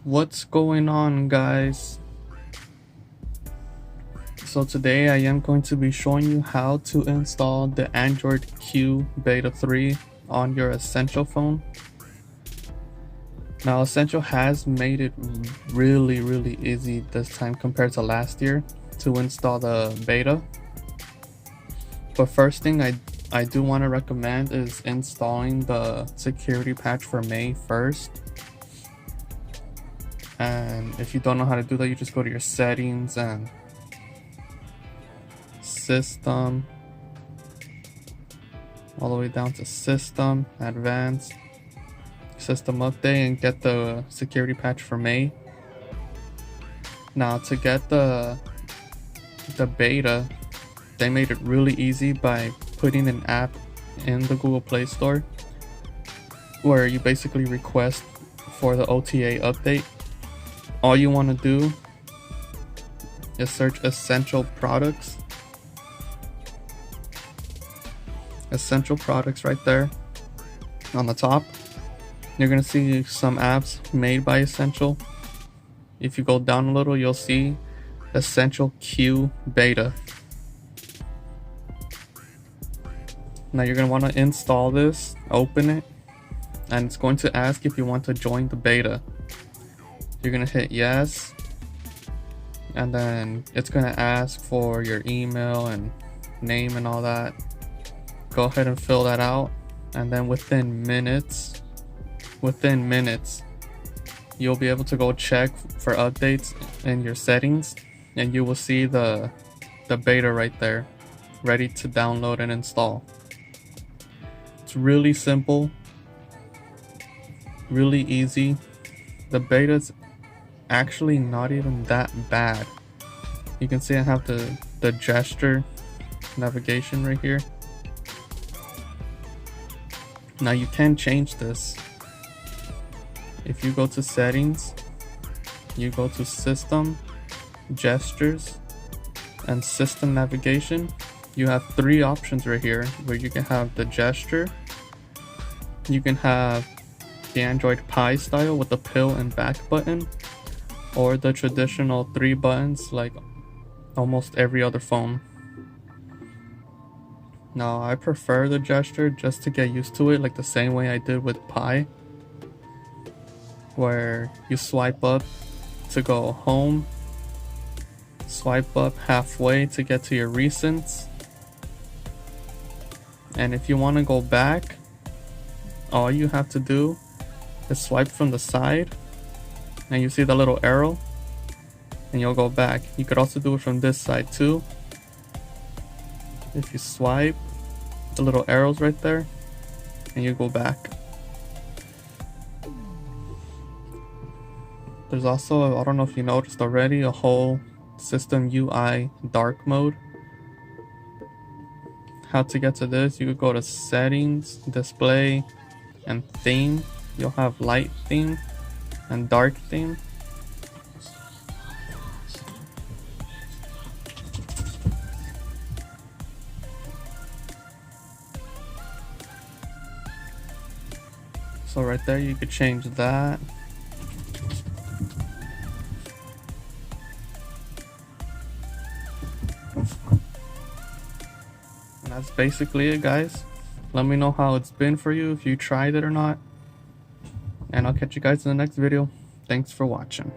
What's going on, guys? So today I am going to be showing you how to install the Android Q Beta 3 on your Essential phone. Now Essential has made it really easy this time compared to last year to install the beta. But first thing I do want to recommend is installing the security patch for May 1st. And if you don't know how to do that, you just go to your settings and system, all the way down to system, advanced, system update, and get the security patch for May. Now to get the beta, they made it really easy by putting an app in the Google Play Store where you basically request for the OTA update. All you want to do is search Essential Products. Essential Products right there on the top. You're going to see some apps made by Essential. If you go down a little, you'll see Essential Q Beta. Now you're going to want to install this, open it, and it's going to ask if you want to join the beta. You're going to hit yes, and then it's going to ask for your email and name and all that. Go ahead and fill that out, and then within minutes you'll be able to go check for updates in your settings, and you will see the beta right there ready to download and install. It's really simple, really easy. The beta's actually not even that bad. You can see I have the gesture navigation right here. Now you can change this. If you go to settings, you go to system, gestures, and system navigation, you have three options right here where you can have the gesture, you can have the Android Pie style with the pill and back button, or the traditional 3 buttons like almost every other phone. Now I prefer the gesture just to get used to it, like the same way I did with Pie, where you swipe up to go home, swipe up halfway to get to your recents, and if you want to go back, all you have to do is swipe from the side and you see the little arrow and you'll go back. You could also do it from this side too. If you swipe, the little arrows right there, and you go back. There's also, I don't know if you noticed already, a whole system UI dark mode. How to get to this, you could go to settings, display, and theme. You'll have light theme and dark theme. So right there you could change that. And that's basically it, guys. Let me know how it's been for you, if you tried it or not. And I'll catch you guys in the next video. Thanks for watching.